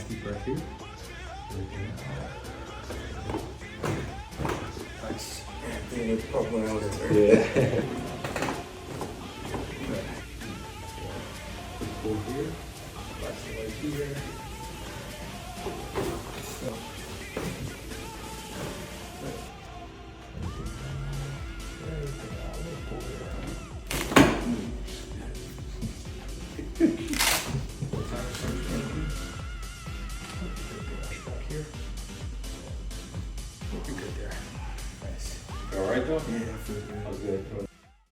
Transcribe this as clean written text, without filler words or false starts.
Deep breath here. Nice. Yeah, it's probably out there. Yeah. Pull here. Flex the leg here. So.